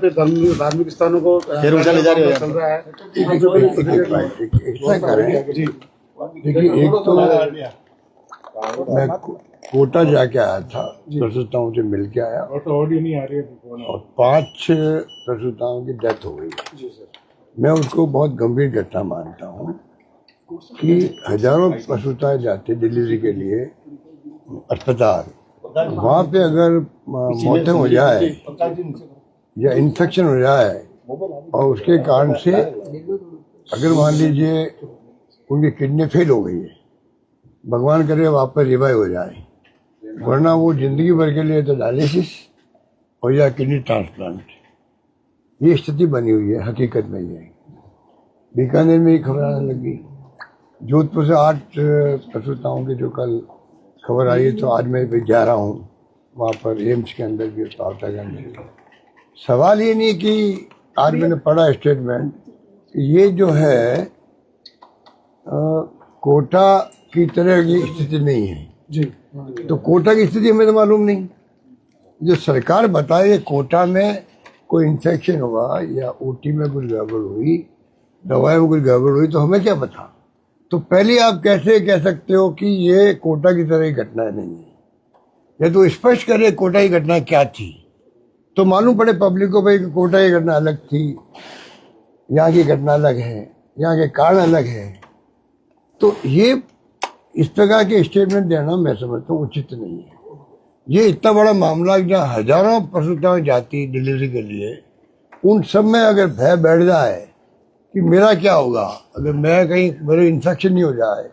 धार्मिक स्थानों को फिर ऊंचा ले जा रहे हो चल रहा है। जी देखिए, एक तो मैं कोटा जाके आया था, प्रसूताओं से मिल के आया और ऑडियो नहीं आ रही है और 5 प्रसूताओं की डेथ हो गई। जी सर। मैं उसको बहुत गंभीर घटना मानता हूँ कि हजारों प्रसूताएं जाते डिलीवरी के लिए अस्पताल, वहाँ पे अगर मौतें हो जाए या इन्फेक्शन हो जाए और उसके कारण से अगर मान लीजिए उनकी किडनी फेल हो गई है, भगवान करे वापस रिवाइव हो जाए, वरना वो जिंदगी भर के लिए तो डायलिसिस और या किडनी ट्रांसप्लांट, ये स्थिति बनी हुई है हकीकत में। ये बीकानेर में ही खबर आने लगी, जोधपुर से 8 प्रसूताओं की जो कल खबर आई है, तो आज मैं भी जा रहा हूँ वहाँ पर एम्स के अंदर भी पावटा के अंदर। सवाल ये नहीं कि आज मैंने पढ़ा स्टेटमेंट कि ये जो है कोटा की तरह की स्थिति नहीं है जी। तो कोटा की स्थिति हमें तो मालूम नहीं। जो सरकार बताए कोटा में कोई इन्फेक्शन हुआ या ओटी में कुछ गड़बड़ हुई, दवाई में कुछ गड़बड़ हुई, तो हमें क्या पता। तो पहले आप कैसे कह सकते हो कि ये कोटा की तरह की घटना नहीं है। या तो स्पष्ट करे कोटा की घटना क्या थी, तो मालूम पड़े पब्लिक को भाई कि कोटा की घटना अलग थी, यहाँ की घटना अलग है, यहाँ के कारण अलग है। तो ये इस प्रकार के स्टेटमेंट देना मैं समझता हूँ उचित नहीं है। ये इतना बड़ा मामला जहाँ हजारों प्रसूताएं जाती डिलीवरी के लिए, उन सब में अगर भय बैठ जाए कि मेरा क्या होगा, अगर मैं कहीं मेरे इन्फेक्शन नहीं हो जाए,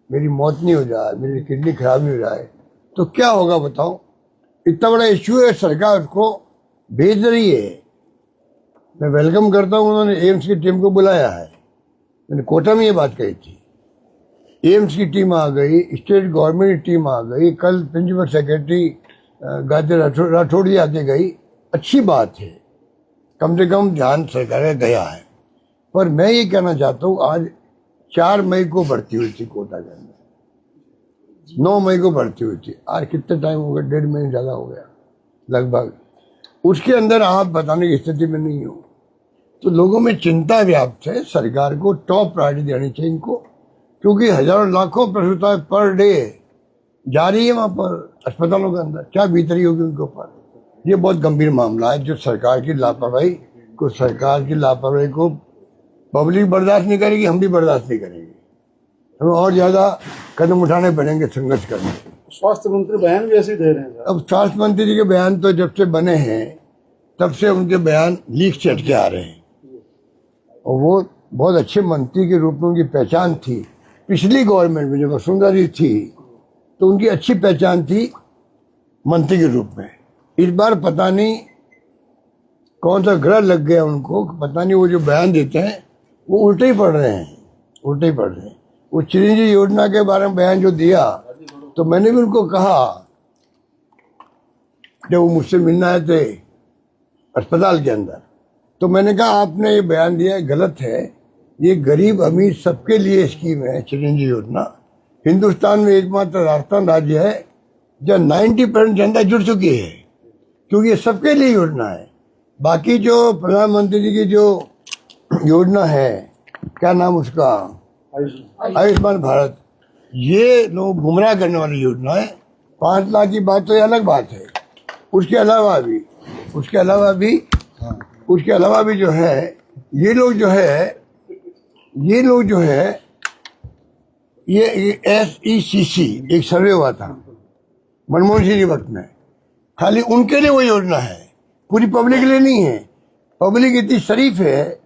मेरी मौत नहीं हो जाए, मेरी किडनी खराब नहीं हो जाए, तो क्या होगा बताओ। इतना बड़ा इश्यू है, सरकार उसको भेज रही है। मैं वेलकम करता हूँ, उन्होंने एम्स की टीम को बुलाया है। मैंने कोटा में ये बात कही थी, एम्स की टीम आ गई, स्टेट गवर्नमेंट की टीम आ गई, कल प्रिंसिपल सेक्रेटरी गायत्री राठौड़ जी आके गई। अच्छी बात है, कम से कम ध्यान सरकार का गया है। पर मैं ये कहना चाहता हूँ, आज 4 मई को भर्ती हुई थी कोटा के अंदर, 9 मई को भर्ती हुई थी, आज कितना टाइम हो गया, 1.5 महीने ज़्यादा हो गया लगभग। उसके अंदर आप बताने की स्थिति में नहीं हो, तो लोगों में चिंता व्याप्त है। सरकार को टॉप प्रायोरिटी देनी चाहिए इनको, क्योंकि हजारों लाखों प्रसूताएं पर डे जा रही है वहाँ पर अस्पतालों के अंदर, क्या बीतरी होगी उनके ऊपर। ये बहुत गंभीर मामला है, जो सरकार की लापरवाही को पब्लिक बर्दाश्त नहीं करेगी, हम भी बर्दाश्त नहीं करेंगे। हमें और ज्यादा कदम उठाने पड़ेंगे संघर्ष करने के। स्वास्थ्य मंत्री बयान भी ऐसे दे रहे हैं। अब स्वास्थ्य मंत्री जी के बयान तो जब से बने हैं तब से उनके बयान लीक से हटके आ रहे हैं, और वो बहुत अच्छे मंत्री के रूप में उनकी पहचान थी। पिछली गवर्नमेंट में जब वसुंधरा जी थी तो उनकी अच्छी पहचान थी मंत्री के रूप में। इस बार पता नहीं कौन सा ग्रह लग गया उनको, पता नहीं वो जो बयान देते हैं वो उल्टे ही पड़ रहे हैं। वो चिरंजीवी योजना के बारे में बयान जो दिया, तो मैंने भी उनको कहा जब वो मुझसे मिलने आए थे अस्पताल के अंदर, तो मैंने कहा आपने ये बयान दिया गलत है। ये गरीब अमीर सबके लिए स्कीम है चिरंजीवी योजना। हिंदुस्तान में एकमात्र राजस्थान राज्य है जहाँ 90% जनता जुड़ चुकी है, क्योंकि ये सबके लिए योजना है। बाकी जो प्रधानमंत्री जी की जो योजना है, क्या नाम उसका, आयुष्मान भारत, ये लोग गुमराह करने वाली योजना है। 5 लाख की बात तो ये अलग बात है। उसके अलावा भी जो है ये लोग जो है ये SECC एक सर्वे हुआ था मनमोहन सिंह के वक्त में, खाली उनके लिए वो योजना है, पूरी पब्लिक के लिए नहीं है। पब्लिक इतनी शरीफ है,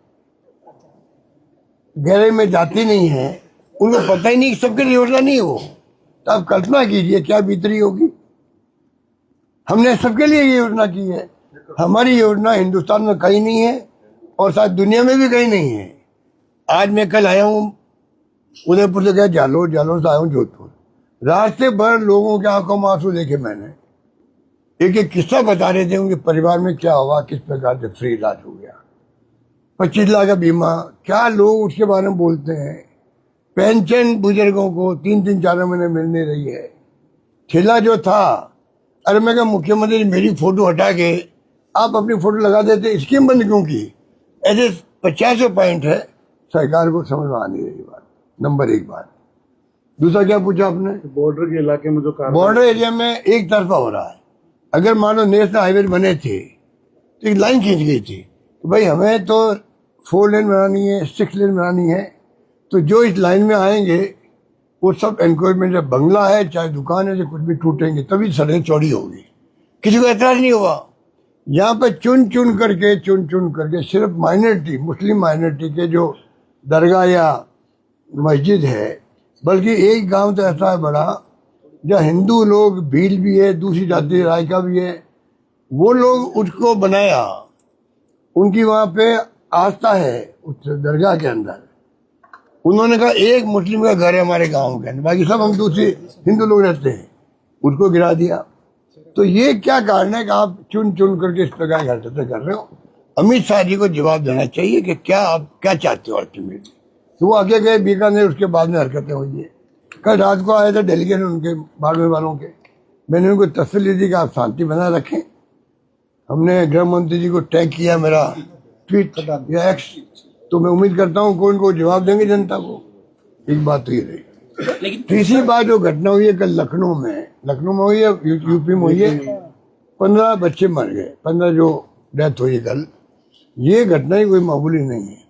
गहरे में जाती नहीं है, उनको पता ही नहीं कि सबके लिए योजना नहीं हो। तो आप कल्पना कीजिए क्या बीतरी होगी। हमने सबके लिए ये योजना की है। हमारी योजना हिंदुस्तान में कहीं नहीं है और शायद दुनिया में भी कहीं नहीं है। आज मैं कल आया हूँ उदयपुर से, गया जालोर से आया हूँ जोधपुर। रास्ते भर लोगों के आंखों में आंसू देखे मैंने। एक किस्सा बता रहे थे उनके परिवार में क्या हुआ, किस प्रकार से फ्री इलाज हो गया, 25 लाख का बीमा, क्या लोग उसके बारे में बोलते हैं। पेंशन बुजुर्गों को 3-4 महीने मिल नहीं रही है। ठेला जो था, अरे मैं क्या मुख्यमंत्री मेरी फोटो हटा के आप अपनी फोटो लगा देते, स्कीम बंद क्यों की? ऐसे 50 पॉइंट है, सरकार को समझ में आ नहीं रही बात। नंबर एक बात। दूसरा क्या पूछा आपने? बॉर्डर के इलाके में जो बॉर्डर एरिया में एक तरफा हो रहा है। अगर मान लो नेशनल हाईवे बने थे तो एक लाइन खींच गई थी तो भाई हमें तो 4 लेन बनानी है, 6 लेन बनानी है, तो जो इस लाइन में आएंगे वो सब एनक्रोचमेंट, चाहे बंगला है चाहे दुकान है, जो कुछ भी टूटेंगे तभी सड़कें चौड़ी होगी। किसी को एतराज नहीं हुआ। यहाँ पे चुन चुन करके सिर्फ माइनॉरिटी, मुस्लिम माइनॉरिटी के जो दरगाह या मस्जिद है, बल्कि एक गांव तो ऐसा है बड़ा जहाँ हिंदू लोग, भील भी है, दूसरी जाति राय का भी है, वो लोग उसको बनाया, उनकी वहाँ पे आस्था है उस दरगाह के अंदर। उन्होंने कहा एक मुस्लिम का घर है हमारे गांव के अंदर, बाकी सब हम दूसरे हिंदू लोग रहते हैं, उसको गिरा दिया। तो ये क्या कारण है कि आप चुन चुन करके इस प्रकार की हरकतें कर रहे हो? अमित शाह जी को जवाब देना चाहिए कि क्या आप क्या चाहते हो अल्टीमेटली। तो वो आगे गए बीकानेर, उसके बाद में हरकतें हुई है। कल रात को आए थे डेलीगेट उनके बाड़मेर वालों के, मैंने उनको तसल्ली दी कि आप शांति बनाए रखें। हमने गृह मंत्री जी को टैग किया, मेरा ट्वीट या एक्स, तो मैं उम्मीद करता हूँ कोई उनको जवाब देंगे जनता को। एक बात तो ये रही। लेकिन तीसरी बात जो घटना हुई है कल लखनऊ में हुई है, यूपी में हुई है, 15 बच्चे मर गए, 15 जो डेथ हुई कल, ये घटना ही कोई मामूली नहीं है।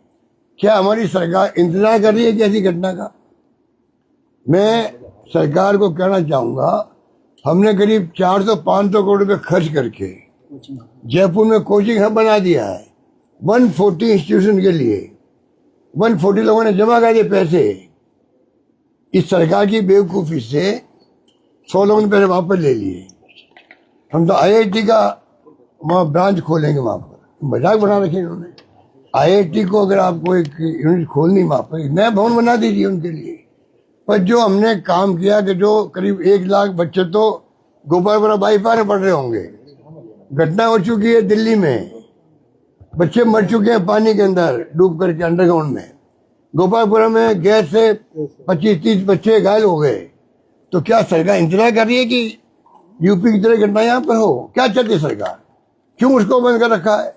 क्या हमारी सरकार इंतजार कर रही है कि ऐसी घटना का? मैं सरकार को कहना चाहूंगा, हमने करीब 400-500 करोड़ रुपए खर्च करके जयपुर में कोचिंग हब बना दिया है 140 इंस्टीट्यूशन के लिए। 140 लोगों ने जमा कर दिए पैसे। इस सरकार की बेवकूफ़ी से 100 लोगों ने पैसे वापस ले लिए। हम तो IIT का वहाँ ब्रांच खोलेंगे वहाँ पर, मजाक बना रखे इन्होंने। IIT को अगर आपको एक यूनिट खोलनी वहाँ पर, नया भवन बना दीजिए उनके लिए। पर जो हमने काम किया कि जो करीब 1 लाख बच्चे तो गोपालपुरा बाईपास में पढ़ रहे होंगे। घटना हो चुकी है दिल्ली में, बच्चे मर चुके हैं पानी के अंदर डूब करके अंडरग्राउंड में। गोपालपुरा में गैस से 25-30 बच्चे घायल हो गए। तो क्या सरकार इंतजार कर रही है कि यूपी की तरह घटना यहाँ पर हो? क्या चाहती है सरकार? क्यों उसको बंद कर रखा है?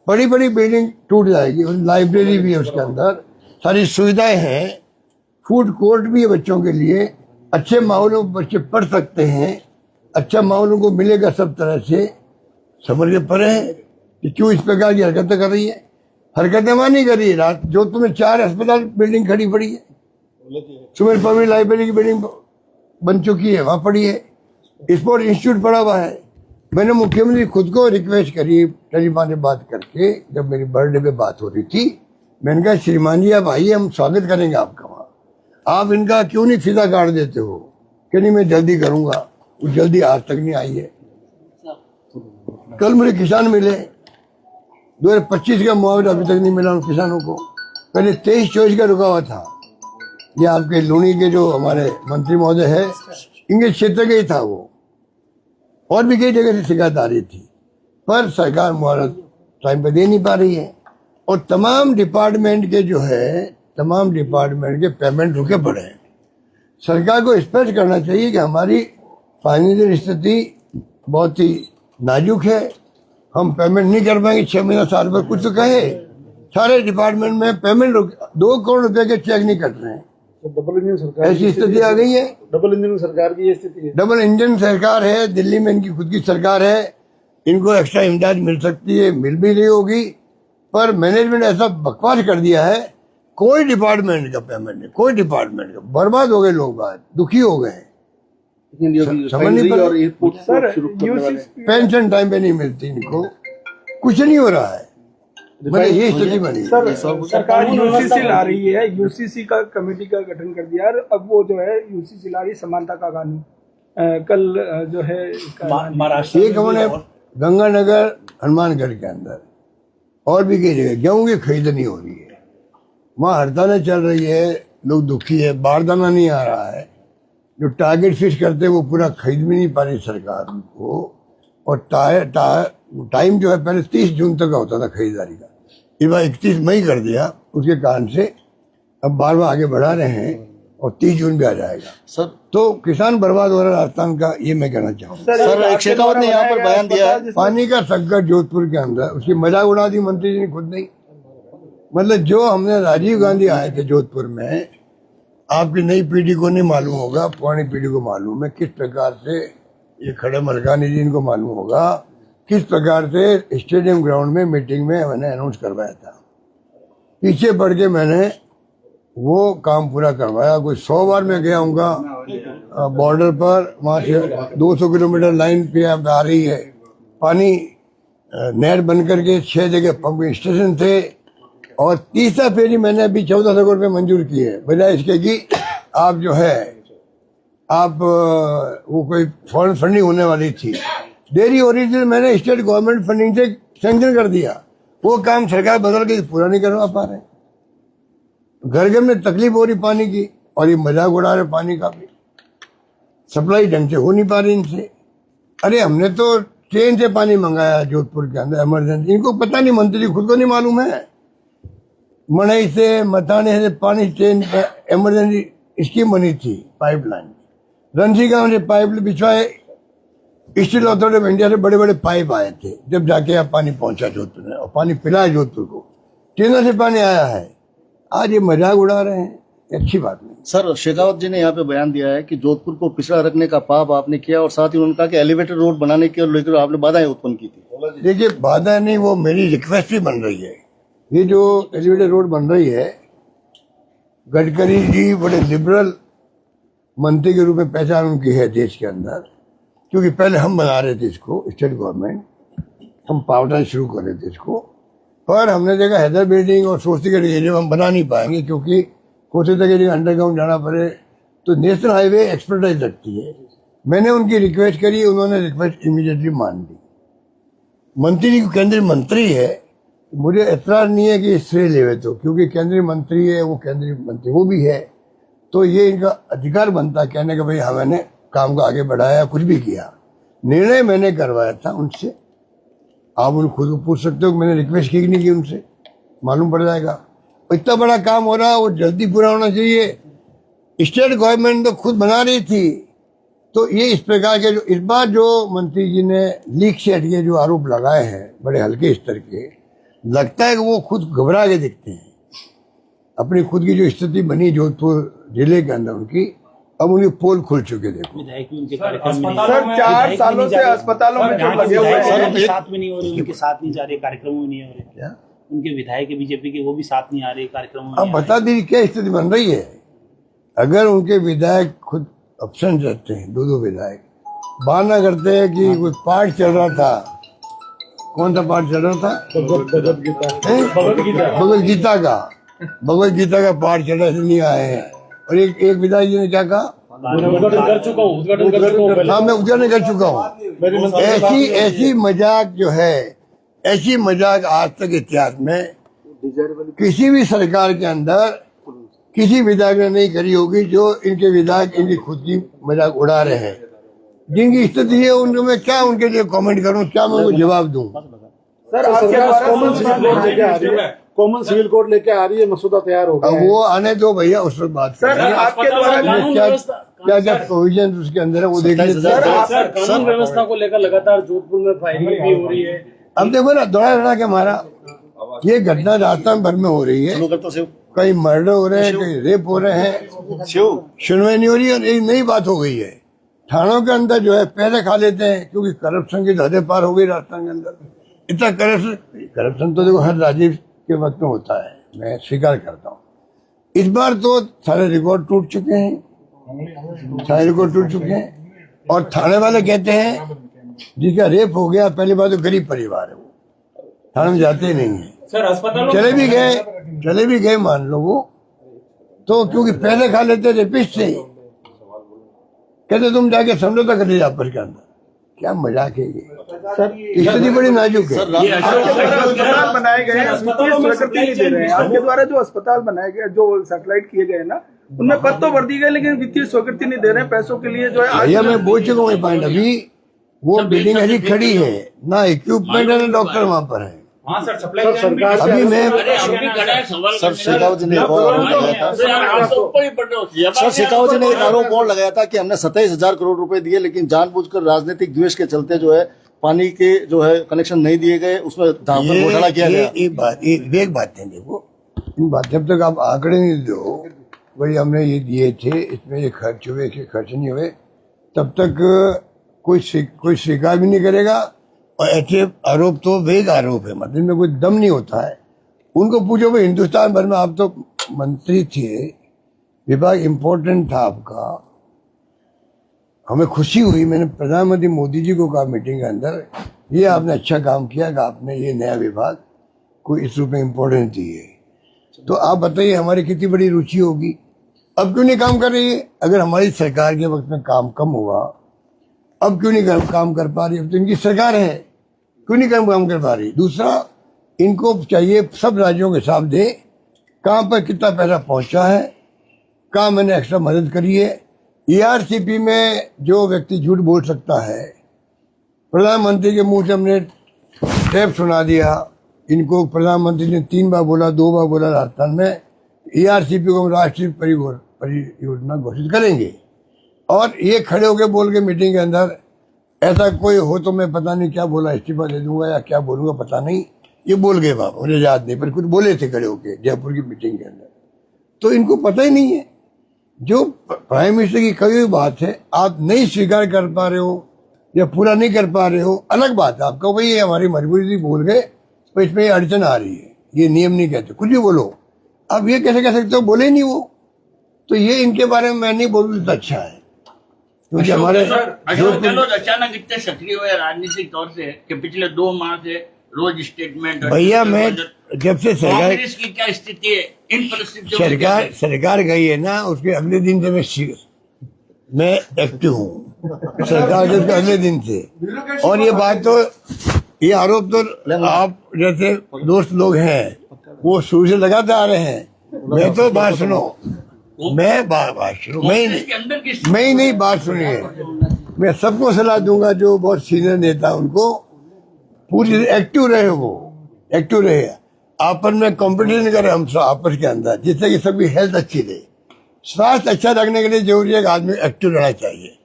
बड़ी बड़ी बिल्डिंग टूट जाएगी, लाइब्रेरी भी है उसके अंदर, सारी सुविधाएं हैं, फूड कोर्ट भी है बच्चों के लिए, अच्छे माहौल में बच्चे पढ़ सकते हैं, अच्छा माहौल उनको मिलेगा सब तरह से। समझ के परे है कि क्यों इस प्रकार की हरकतें कर रही है? हरकतें मानी कर रही है। रात जो तुम्हें 4 अस्पताल बिल्डिंग खड़ी पड़ी है, सुमेर पब्लिक लाइब्रेरी की बिल्डिंग बन चुकी है, वहां पड़ी है, स्पोर्ट इंस्टीट्यूट पड़ा हुआ है। मैंने मुख्यमंत्री खुद को रिक्वेस्ट करी टेलीफोन से बात करके, जब मेरी बर्थडे पे बात हो रही थी, मैंने कहा श्रीमान जी आप आइए, हम स्वागत करेंगे आपका वहाँ, आप इनका क्यों नहीं फिजा काट देते हो? कि नहीं मैं जल्दी करूंगा। वो जल्दी आज तक नहीं आई है। कल मुझे किसान मिले, 2025 का मुआवजा अभी तक नहीं मिला उन किसानों को। पहले 23-24 का रुका हुआ था। ये आपके लूनी के जो हमारे मंत्री महोदय है, इनके क्षेत्र का ही था वो, और भी कई जगह से शिकायत आ रही थी, पर सरकार मुआवजा टाइम पे दे नहीं पा रही है। और तमाम डिपार्टमेंट के जो है, तमाम डिपार्टमेंट के पेमेंट रुके पड़े हैं। सरकार को स्पष्ट करना चाहिए कि हमारी फाइनेंशियल स्थिति बहुत ही नाजुक है, हम पेमेंट नहीं कर पाएंगे 6 महीना साल भर। कुछ तो कहे, सारे डिपार्टमेंट में पेमेंट 2 करोड़ रुपए के चेक नहीं कट रहे हैं। तो डबल इंजन सरकार, ऐसी स्थिति आ गई है। डबल इंजन सरकार की ये स्थिति है। डबल इंजन सरकार है, दिल्ली में इनकी खुद की सरकार है, इनको एक्स्ट्रा इमदाद मिल सकती है, मिल भी रही होगी, पर मैनेजमेंट ऐसा बकवास कर दिया है, कोई डिपार्टमेंट का पेमेंट नहीं, कोई डिपार्टमेंट का। बर्बाद हो गए लोग, बात दुखी हो गए। समझ नहीं पा रहे, पेंशन टाइम पे नहीं मिलती इनको, कुछ नहीं हो रहा है। मतलब ये स्थिति बनी। सरकार यूसीसी ला रही है, यूसीसी का कमेटी का गठन कर दिया, और अब वो जो है यूसीसी ला रही समानता का कानून। कल जो है महाराष्ट्र एक हमने गंगानगर हनुमानगढ़ के अंदर और भी कई जगह गेहूं की खरीदनी हो रही है, वहाँ हड़तालें चल रही है, लोग दुखी है, बारदाना नहीं आ रहा है, जो टारगेट फिक्स करते वो पूरा खरीद भी नहीं पा रही सरकार उनको। और टाइम जो है पहले 30 जून तक का होता था खरीदारी का, इस बार 31 मई कर दिया। उसके कारण से अब बार बार आगे बढ़ा रहे हैं। और 30 जून भी आ जाएगा सर तो किसान बर्बाद हो रहा है राजस्थान का, ये मैं कहना चाहूँगा। सर एक शेखावत ने यहाँ पर बयान दिया है, पानी का संकट जोधपुर के अंदर, उसकी मजाक उड़ा दी मंत्री जी ने खुद नहीं। मतलब जो हमने राजीव गांधी आए थे जोधपुर में, आपकी नई पीढ़ी को नहीं मालूम होगा, पुरानी पीढ़ी को मालूम है किस प्रकार से, ये खड़े मलकानी जी इनको मालूम होगा किस प्रकार से स्टेडियम ग्राउंड में मीटिंग में मैंने अनाउंस करवाया था। पीछे पड़ के मैंने वो काम पूरा करवाया। कोई 100 बार मैं गया हूँ बॉर्डर पर, वहाँ से 200 किलोमीटर लाइन पे अब आ रही है पानी, नहर बन करके 6 जगह पंप स्टेशन थे, और तीसरा फेरी मैंने अभी 14 करोड़ रुपये मंजूर किए है, बजाय इसके कि आप जो है आप वो कोई फॉरेन फंडिंग होने वाली थी, देरी हो रही थी, मैंने स्टेट गवर्नमेंट फंडिंग से सैंक्शन कर दिया। वो काम सरकार बदल के पूरा नहीं करवा पा रहे, घर घर में तकलीफ हो रही पानी की, और ये मजाक उड़ा रहे पानी का भी, सप्लाई ढंग से हो नहीं पा रही इनसे। अरे हमने तो ट्रेन से पानी मंगाया जोधपुर के अंदर इमरजेंसी, इनको पता नहीं, मंत्री खुद को नहीं मालूम है। मणई से मथाने से पानी ट्रेन इमरजेंसी स्कीम बनी थी, पाइपलाइन रंसी गांव से पाइप बिछवाए, स्टील अथॉरिटी ऑफ इंडिया से बड़े बड़े पाइप आए थे, जब जाके यहाँ पानी पहुंचा जोधपुर में, और पानी पिलाया जोधपुर को, ट्रेनों से पानी आया है। आज ये मजाक उड़ा रहे हैं, अच्छी बात नहीं। सर शेखावत जी ने यहाँ पे बयान दिया है कि जोधपुर को पिछड़ा रखने का पाप आपने किया, और साथ ही उन्होंने कहा कि एलिवेटेड रोड बनाने की और लेकर आपने बाधाएं उत्पन्न की थी। देखिए बाधा नहीं, वो मेरी रिक्वेस्ट भी बन रही है। ये जो एलिवेटेड रोड बन रही है, गडकरी जी बड़े लिबरल मंत्री के रूप में पहचान उनकी है देश के अंदर, क्योंकि पहले हम बना रहे थे इसको, स्टेट गवर्नमेंट, हम पावरटाइन शुरू कर रहे थे इसको, पर हमने देखा हैदर बिल्डिंग और सोचती के एरिया हम बना नहीं पाएंगे, क्योंकि कोटे तक एरिया अंडरग्राउंड जाना पड़े, तो नेशनल हाईवे एक्सपर्टाइज लगती है। मैंने उनकी रिक्वेस्ट करी, उन्होंने रिक्वेस्ट इमीडिएटली मान ली। मंत्री जी केंद्रीय मंत्री है, मुझे एतराज नहीं है कि श्रेय लेवे तो, क्योंकि केंद्रीय मंत्री है, वो केंद्रीय मंत्री वो भी है, तो ये इनका अधिकार बनता है कहने का भाई हाँ मैंने काम को आगे बढ़ाया, कुछ भी किया। निर्णय मैंने करवाया था उनसे, आप उन खुद को पूछ सकते हो कि मैंने रिक्वेस्ट की नहीं की उनसे, मालूम पड़ जाएगा। इतना बड़ा काम हो रहा है, वो जल्दी पूरा होना चाहिए। स्टेट गवर्नमेंट तो खुद बना रही थी, तो ये इस प्रकार के जो इस बार जो मंत्री जी ने लीक से हटके जो आरोप लगाए हैं, बड़े हल्के स्तर के, लगता है कि वो खुद घबरा के दिखते हैं। अपनी खुद की जो स्थिति बनी जोधपुर जिले के अंदर उनकी, अब उनके पोल खुल चुके देखो। सर 4 सालों से अस्पतालों में जो लगे हुए हैं, साथ में नहीं हो रहे, उनके साथ नहीं जा रहे, कार्यक्रमों में नहीं हो रहे, क्या उनके विधायक बीजेपी के वो भी साथ नहीं आ रहे कार्यक्रमों में। अब बता दीजिए क्या स्थिति बन रही है। अगर उनके विधायक खुद एब्सेंट रहते हैं, 2 विधायक बहाना करते हैं कि कोई पाठ चल रहा था, कौन सा पाठ चल रहा था, भगवत गीता का पाठ चल रहा, नहीं आए हैं। और एक विधायक जी ने क्या कहा, उद्घाटन कर चुका हूँ, हाँ मैं उद्घाटन कर चुका हूँ। ऐसी मजाक जो है, ऐसी मजाक आज तक इतिहास में किसी भी सरकार के अंदर किसी विधायक ने नहीं करी होगी, जो इनके विधायक इनकी खुद की मजाक उड़ा रहे हैं। जिनकी स्थिति है उनको मैं क्या उनके लिए कमेंट करूं, क्या मैं उनको जवाब दूं। सर आपके द्वारा कॉमन सिविल कोड लेके आ रही है, कॉमन सिविल कोड लेके आ रही है, मसूदा तैयार हो गया अब है। वो आने दो भैया, उस पर बात सर करेंगे। आपके द्वारा क्या क्या प्रोविजन उसके अंदर है वो देख लीजिए। सर कानून व्यवस्था को लेकर लगातार जोधपुर में फायरिंग भी हो रही है। अब देखो ना, दौड़ा के हमारा ये घटना राजस्थान भर में हो रही है, कई मर्डर हो रहे हैं, कई रेप हो रहे हैं, सुनवाई नहीं हो रही है। और एक नई बात हो गई है, थानों के अंदर जो है पैसे खा लेते हैं, क्योंकि करप्शन की हदें पार हो गई राजस्थान के अंदर। इतना करप्शन तो देखो हर राज्य के वक्त में होता है, मैं स्वीकार करता हूँ। इस बार तो सारे रिकॉर्ड टूट चुके हैं, सारे रिकॉर्ड टूट चुके हैं। और थाने वाले कहते हैं जिसका रेप हो गया, पहली बात तो गरीब परिवार है, वो थाने में जाते ही नहीं है। सर अस्पताल चले भी गए मान लो वो तो, क्योंकि पैसे खा लेते रेपिस्ट से, कहते तुम जाके समझौता कर लीजिए आपस के अंदर। क्या मजाक है ये सर, स्थिति बड़ी नाजुक है। अस्पताल बनाए गए हैं, वित्तीय स्वीकृति नहीं दे रहे हैं। आपके द्वारा जो अस्पताल बनाए गए, जो सैटेलाइट किए गए ना, उनमें पद तो भर दी गए, लेकिन वित्तीय स्वीकृति नहीं दे रहे हैं पैसों के लिए जो है। भैया मैं बोल चुका हूँ पॉइंट, अभी वो बिल्डिंग ऐसी खड़ी है, ना इक्विपमेंट है ना डॉक्टर वहां पर है, हाँ सर, सप्लाई सर, सरकार से अभी मैं सर शेखावत जी ने एक और आरोप लगाया था सर शेखावत जी ने एक आरोप और लगाया था कि हमने 27,000 करोड़ रुपए दिए, लेकिन जानबूझकर राजनीतिक द्वेष के चलते जो है पानी के जो है कनेक्शन नहीं दिए गए, उसमें घोटाला किया गया। एक बात है, देखो इन बात जब तक आप आंकड़े नहीं दो भाई हमने ये दिए थे, इसमें ये खर्च हुए, इसके खर्च नहीं हुए, तब तक कोई स्वीकार भी नहीं करेगा। और ऐसे आरोप तो वेग आरोप है, मतलब में कोई दम नहीं होता है। उनको पूछो भाई हिंदुस्तान भर में आप तो मंत्री थे, विभाग इम्पोर्टेंट था आपका, हमें खुशी हुई, मैंने प्रधानमंत्री मोदी जी को कहा मीटिंग के अंदर, ये आपने अच्छा काम किया कि आपने ये नया विभाग को इस रूप में इम्पोर्टेंस दी है। तो आप बताइए हमारी कितनी बड़ी रुचि होगी। अब क्यों नहीं काम कर रही है? अगर हमारी सरकार के वक्त में काम कम हुआ, अब क्यों नहीं काम कर पा रही? अब तो इनकी सरकार है, क्यों नहीं काम कर पा रही? दूसरा, इनको चाहिए सब राज्यों के हिसाब दे, कहाँ पर कितना पैसा पहुंचा है, कहाँ मैंने एक्स्ट्रा मदद करी है। ERCP में जो व्यक्ति झूठ बोल सकता है, प्रधानमंत्री के मुंह से हमने टेप सुना दिया, इनको प्रधानमंत्री ने 3 बार बोला, 2 बार बोला राजस्थान में, ERCP को हम राष्ट्रीय परियोजना घोषित करेंगे। और ये खड़े होकर बोल के मीटिंग के अंदर, ऐसा कोई हो तो मैं पता नहीं क्या बोला, इस्तीफा दे दूंगा या क्या बोलूंगा पता नहीं, ये बोल गए बाबा, मुझे याद नहीं, पर कुछ बोले थे खड़े होके जयपुर की मीटिंग के अंदर। तो इनको पता ही नहीं है, जो प्राइम मिनिस्टर की कही हुई बात है आप नहीं स्वीकार कर पा रहे हो या पूरा नहीं कर पा रहे हो, अलग बात है। आपका भाई ये हमारी मजबूरी थी, बोल गए, तो इसमें ये अड़चन आ रही है, ये नियम नहीं कहते, कुछ भी बोलो। अब ये कैसे कह सकते हो, बोले ही नहीं वो, तो ये इनके बारे में मैं नहीं बोलूँ तो अच्छा है, क्योंकि हमारे अशोक गहलोत अचानक इतने सक्रिय हुए राजनीतिक तौर से कि पिछले 2 माह से रोज स्टेटमेंट। भैया मैं जब से कांग्रेस की क्या स्थिति है इन परिस्थितियों में? सरकार गई है ना, उसके अगले दिन से मैं एक्टिव हूँ सरकार के अगले दिन से। और ये बात तो, ये आरोप तो आप जैसे दोस्त लोग हैं वो शुरू से लगाते आ रहे हैं। मैं तो बात सुनो, मैं बात शुरू मैं ही नहीं बात सुनिए, मैं सबको सलाह दूंगा जो बहुत सीनियर नेता उनको पूरी एक्टिव रहे, वो एक्टिव रहे, आपस में कंपटीशन करें हम सब आपस के अंदर, जिससे कि सबकी हेल्थ अच्छी रहे। स्वास्थ्य अच्छा रखने के लिए जरूरी है कि आदमी एक्टिव रहना चाहिए।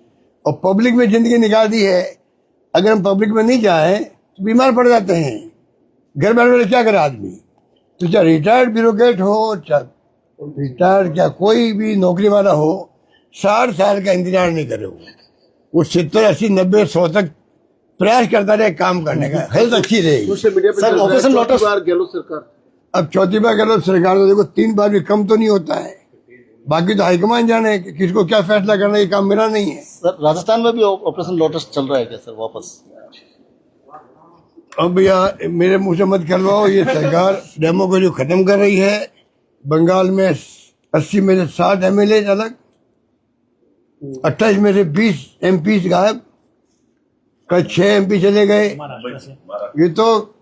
और पब्लिक में जिंदगी निकाल दी है, अगर हम पब्लिक में नहीं जाए तो बीमार पड़ जाते हैं। घर बैठे बैठे क्या करे आदमी? तो चाहे रिटायर्ड ब्यूरोक्रेट हो, चाहे रिटायर्ड क्या कोई भी नौकरी वाला हो, 60 साल का इंतजार नहीं करे, वो 70, 80, 90, 100 तक प्रयास करता रहे काम करने का, हेल्थ अच्छी रहेगी। सर ऑपरेशन लोटस गहलोत सरकार, अब चौथी बार गहलोत सरकार तो देखो 3 बार भी कम तो नहीं होता है, बाकी तो हाईकमान जाने कि किसको क्या फैसला करना, ये काम मेरा नहीं है। सर राजस्थान में भी ऑपरेशन लोटस चल रहा है क्या सर वापस? अब भैया मेरे मुंह से मत करवाओ, ये सरकार डेमोक्रेसी खत्म कर रही है। बंगाल में 80 में से 60 MLA अलग, 28 में से 20 MP गायब, कल 6 MP चले गए। ये तो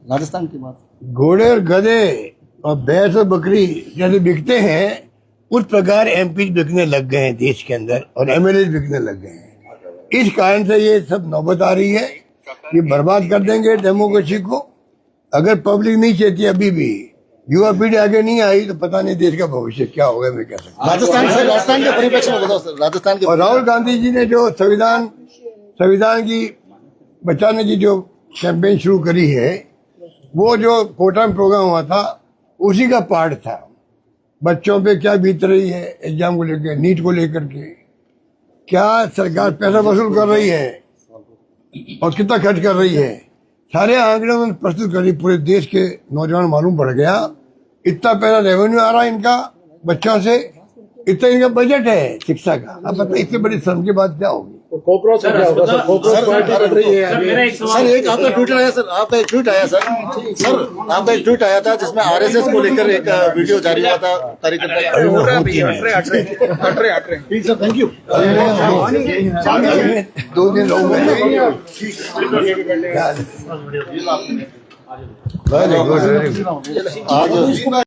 राजस्थान की बात, घोड़े और गधे और भैंस और बकरी जैसे बिकते हैं उस प्रकार MP बिकने लग गए हैं देश के अंदर, और MLA बिकने लग गए हैं। इस कारण से ये सब नौबत आ रही है, ये बर्बाद कर देंगे डेमोक्रेसी को। अगर पब्लिक नहीं चाहती अभी भी, युवा पीढ़ी आगे नहीं आई, तो पता नहीं देश का भविष्य क्या होगा, मैं कह सकता हूँ। राजस्थान के परिप्रेक्ष्य में बताओ सर, राजस्थान के। और राहुल गांधी जी ने जो संविधान की बचाने की जो कैंपेन शुरू करी है, वो जो कोटा में प्रोग्राम हुआ था उसी का पार्ट था। बच्चों पे क्या बीत रही है एग्जाम को लेकर, नीट को लेकर के, क्या सरकार पैसा वसूल कर रही है और कितना खर्च कर रही है, सारे आंकड़े में प्रस्तुत करी। पूरे देश के नौजवान मालूम पड़ गया, इतना पैसा रेवेन्यू आ रहा है इनका बच्चों से, इतना इनका बजट है शिक्षा का। अब बताइए इससे बड़ी शर्म की बात क्या होगी? कोपरा से क्या होगा सर? कोपरा पार्टी कर रही है सर एक आपका ट्वीट आया सर, आपका एक ट्वीट आया सर आपका एक ट्वीट आया था जिसमें RSS को लेकर एक वीडियो जारी हुआ था कार्यकर्ता। ठीक सर, थैंक यू। 2 दिन लोग आज